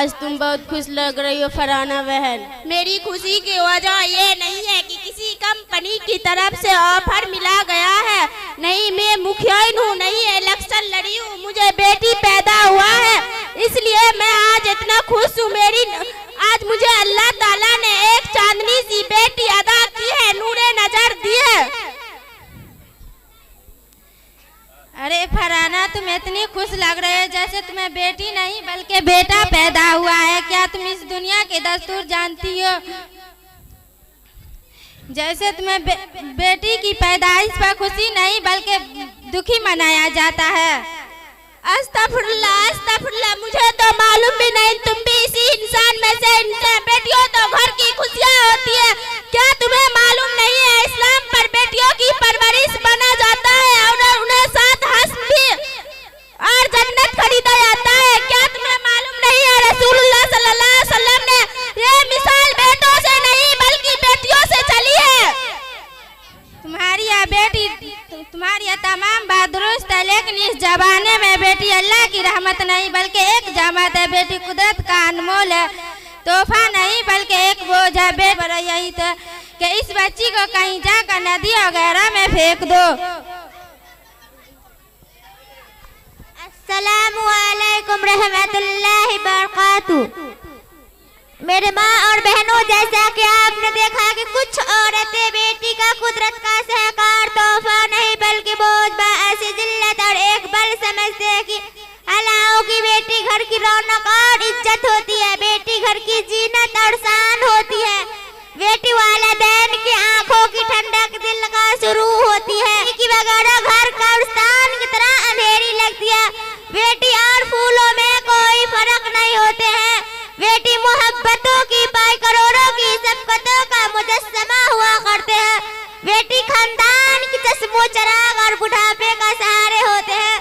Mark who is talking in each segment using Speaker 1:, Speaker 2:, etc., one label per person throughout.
Speaker 1: आज तुम बहुत खुश लग रही हो फरहाना बहन।
Speaker 2: मेरी खुशी की वजह ये नहीं है कि किसी कंपनी की तरफ से ऑफर मिला गया है, नहीं मैं मुखियाइन हूँ, नहीं इलेक्शन लड़ी हूँ, मुझे बेटी पैदा हुआ है इसलिए मैं आज इतना खुश हूँ। आज मुझे अल्लाह ताला ने एक चांदनी सी बेटी अदा की है, नूरे नजर दी है।
Speaker 3: अरे फरहाना तुम इतनी खुश लग रहे हो जैसे तुम्हें बेटी नहीं बल्कि बेटा पैदा हुआ है। क्या तुम इस दुनिया के दस्तूर जानती हो? जैसे तुम्हें बेटी की पैदाइश पर खुशी नहीं बल्कि दुखी मनाया जाता है।
Speaker 2: अस्तगफुरुल्लाह, मुझे तो मालूम भी नहीं, तुम भी इसी इंसान में से इंसान। बेटियों तो घर की खुशियाँ होती है, क्या तुम्हें मालूम नहीं है इस्लाम पर बेटियों की परवरिश बना जाता है और उन्हें साथ हस्न भी और जन्नत खरीदा जाता है। क्या तुम्हें मालूम नहीं है रसूलुल्लाह सल्लल्लाहु अलैहि वसल्लम ने ये मिसाल बेटों से नहीं बल्कि बेटियों से चली है।
Speaker 3: तुम्हारी यह तमाम बात दुरुस्त है, लेकिन इस जमाने में बेटी अल्लाह की रहमत नहीं बल्कि एक जामत है। बेटी कुदरत का अनमोल है, तोहफा नहीं बल्कि एक बोझ है। बेटा यही तो कि इस बच्ची को कहीं जाकर नदी वगैरह में फेंक दो।
Speaker 4: अस्सलामु अलैकुम रहमतुल्लाहि बरकातुहू। मेरे माँ और बहनों, जैसा कि आपने देखा कि कुछ औरतें बेटी का कुदरत का सहकार तोहफा नहीं बल्कि बोझ बाअस जिल्लत और एक बल समझते हैं कि हलाओं की बेटी घर की रौनक और इज्जत होती है, बेटी घर की जीनत और शान होती है। बेटी वालिदैन की आंखों की ठंडक दिल का शुरू होती है कि वगैरह घर कब्रिस्तान की तरह अंधेरी लगती है। बेटी और फूलों में कोई फर्क नहीं होते हैं। बेटी मोहब्बतों की पाई करोड़ों की सबकतों का मुजस्समा हुआ करते हैं। बेटी खानदान की चश्मो चराग और बुढ़ापे का सहारे होते हैं,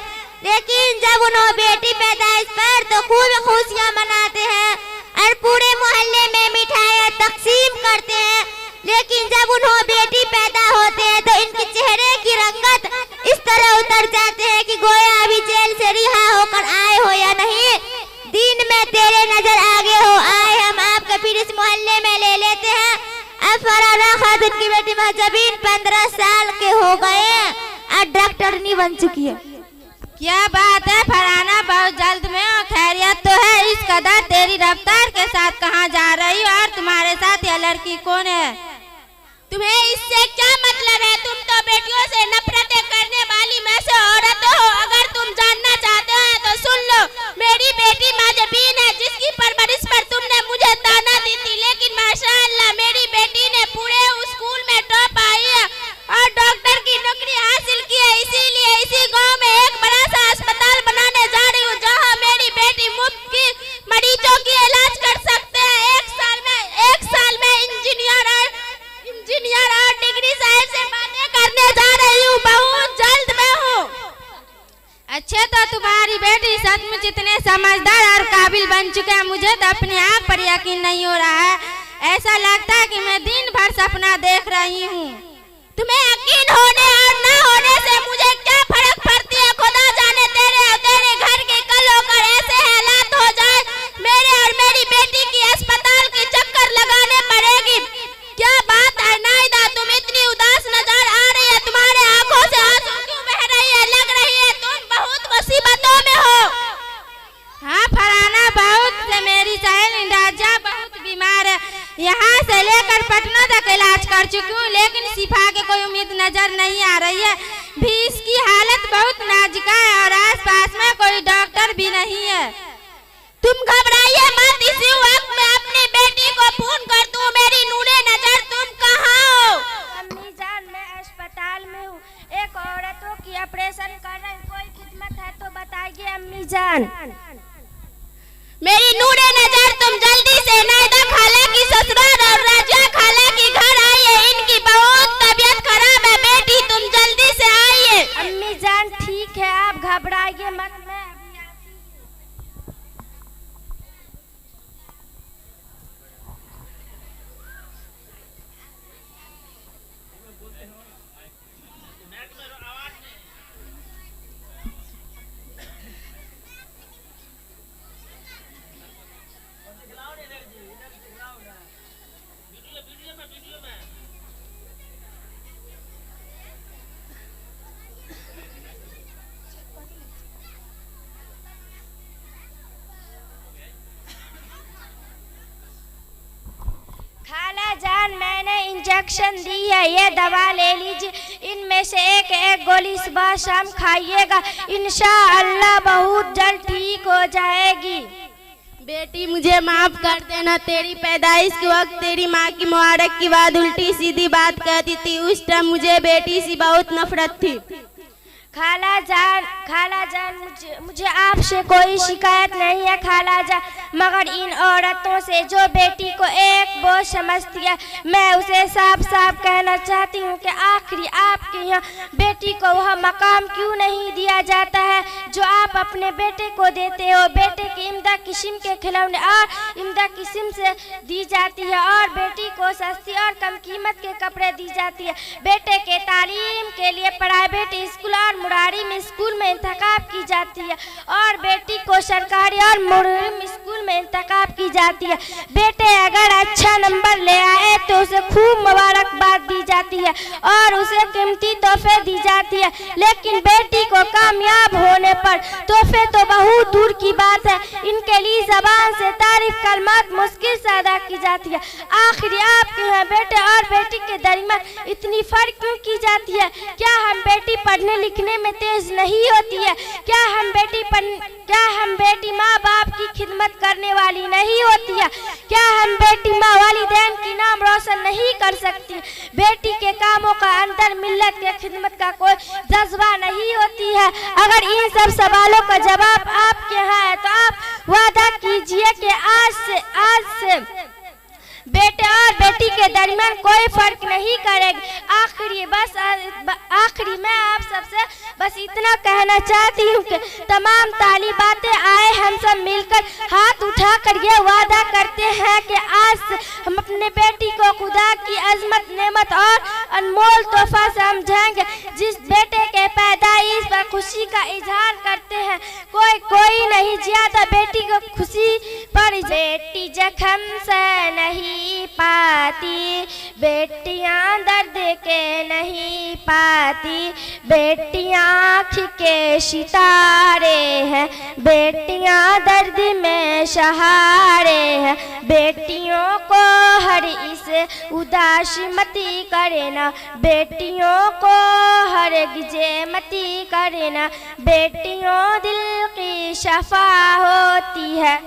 Speaker 4: लेकिन जब उन्होंने बेटी पैदाइश पर तो खूब खुशियाँ मनाते हैं और पूरे मोहल्ले में मिठाइयाँ तकसीम करते हैं। लेकिन जब उन्होंने बेटी पैदा होते हैं तो इनके चेहरे की रंगत इस तरह उतर जाते हैं कि गोया अभी जेल से रिहा होकर आए हो या नहीं। दिन में तेरे नजर आगे हो आए हम आपका फिर इस मोहल्ले में ले लेते हैं। अब फरहाना खातून की बेटी महजबीन 15 साल के हो गए और डॉक्टरनी बन चुकी है।
Speaker 3: क्या बात है फरहाना, बहुत जल्द में हो, खैरियत तो है? इस कदर तेरी रफ्तार के साथ कहाँ जा रही हो और तुम्हारे साथ यह लड़की कौन है?
Speaker 2: तुम्हें इससे क्या मतलब है? तुम तो बेटियों से नफरतें करने वाली में से औरत हो। अगर तुम जानना चाहते हो तो सुन लो, मेरी बेटी महजबीन है जिसकी परवरिश पर तुमने मुझे ताना दी थी, लेकिन माशाअल्लाह मेरी बेटी ने पूरे स्कूल में टॉप आई है और डॉक्टर की नौकरी हासिल की है। इसीलिए इसी गाँव में एक बड़ा सा अस्पताल बनाने जा रही हूँ जहाँ मेरी बेटी मुफ्त की मरीजों की इलाज कर सकते हैं। एक साल में इंजीनियर और डिग्री साहब से बातें करने जा रही हूँ, बहुत जल्द में हूँ।
Speaker 3: अच्छे, तो तुम्हारी बेटी सचमुच इतने समझदार और काबिल बन चुके हैं, मुझे तो अपने आप पर यकीन नहीं हो रहा है। ऐसा लगता है कि मैं दिन भर सपना देख रही हूँ।
Speaker 2: तुम्हें यकीन होने और न होने से मुझे क्या फर्क पड़ती है? खुदा जाने तेरे घर के कल होकर ऐसे हालात हो जाए मेरे और मेरी बेटी की अस्पताल की चक्कर लगाने पड़ेगी। क्या बात है नाइदा, तुम इतनी उदास नजर आ रही है, तुम्हारे आंखों से आंसू क्यों बह रही है? लग रही है तुम बहुत मुसीबतों में हो।
Speaker 3: हाँ फरहाना, बहुत से मेरी सहेली राजा बहुत बीमार है, यहाँ से लेकर पटना तक इलाज कर चुकी हूँ, लेकिन शिफा की कोई उम्मीद नजर नहीं आ रही है। भी इसकी हालत बहुत नाजुक है और आसपास में कोई डॉक्टर भी नहीं है।
Speaker 2: तुम घबराइए मत, इसी वक्त मैं अपनी बेटी को फोन कर दूं। मेरी नूरे नजर, तुम कहाँ हो?
Speaker 5: अम्मी जान, मैं अस्पताल में हूँ, एक औरतों की ऑपरेशन कर रही, कोई खिदमत है तो बताइए अम्मी जान।
Speaker 2: मेरी नूरे नजर, तुम जल्दी से नायदा खाला की ससुराल और राजा खाला की घर आइए, इनकी बहुत तबीयत खराब है। बेटी तुम जल्दी से आइए।
Speaker 5: अम्मी जान ठीक है, आप घबराइए मत, मैं अभी आती हूँ। खाला जान, मैंने इंजेक्शन दी है, ये दवा ले लीजिए। इनमें से एक गोली सुबह शाम खाइएगा, इंशाअल्लाह बहुत जल्द ठीक हो जाएगी।
Speaker 1: बेटी मुझे माफ कर देना, तेरी पैदाइश के वक्त तेरी माँ की मुबारक की बात उल्टी सीधी बात कहती थी, उस टाइम मुझे बेटी से बहुत नफरत थी।
Speaker 5: खाला जान मुझे आपसे कोई शिकायत नहीं है खाला जान, मगर इन औरतों से जो बेटी को एक बोझ समझती है, मैं उसे साफ साफ कहना चाहती हूँ कि आखिरी आपके यहाँ बेटी को वह मकाम क्यों नहीं दिया जाता है जो आप अपने बेटे को देते हो। बेटे की इम्दा किस्म के खिलौने और इम्दा किस्म से दी जाती है और बेटी को सस्ती और कम कीमत के कपड़े दी जाती है। बेटे के तालीम के लिए प्राइवेट स्कूल और मुरारी में स्कूल में इंतखाब की जाती है और बेटी को सरकारी और मुरारी स्कूल में इंतखाब की जाती है। बेटे अगर अच्छा नंबर ले आए तो उसे खूब मुबारकबाद दी जाती है और उसे कीमती तोहफे दी जाती है, लेकिन बेटी को कामयाब होने पर तोहफे तो बहुत दूर की बात है, इनके लिए जबान से तारीफ कलमात मुश्किल से अदा की जाती है। आखिर आपके यहाँ बेटे और बेटी के दरमियान इतनी फर्क क्यों की जाती है? क्या हम बेटी पढ़ने लिखने में तेज नहीं होती है? क्या हम बेटी माँ बाप की खिदमत करने वाली नहीं होती है? क्या हम बेटी माँ वालिदैन की नाम रोशन नहीं कर सकती? बेटी के कामों का अंदर मिल्लत के खिदमत का कोई जज्बा नहीं होती है? अगर इन सब सवालों का जवाब आपके यहाँ है तो आप वादा कीजिए कि आज से बेटे और बेटी के दरमियान कोई फर्क नहीं करेगी। आखिरी मैं आप सबसे बस इतना कहना चाहती हूँ कि तमाम तालिबातें आए हम सब मिलकर हाथ उठाकर ये वादा करते हैं कि आज से हम अपने बेटी को खुदा की अजमत नेमत और अनमोल तोहफा समझेंगे। जिस बेटे के पैदाइश पर खुशी का इजहार करते हैं कोई नहीं ज्यादा बेटी को खुशी पर। बेटी जख्म से नहीं पाती, बेटियां दर्द के नहीं पाती, बेटियां आँख के सितारे हैं, बेटियां दर्द में सहारे हैं। बेटियों को हर इस उदास मती करे ना, बेटियों को हर गिजे मती करे ना, बेटियों दिल की शफा होती है।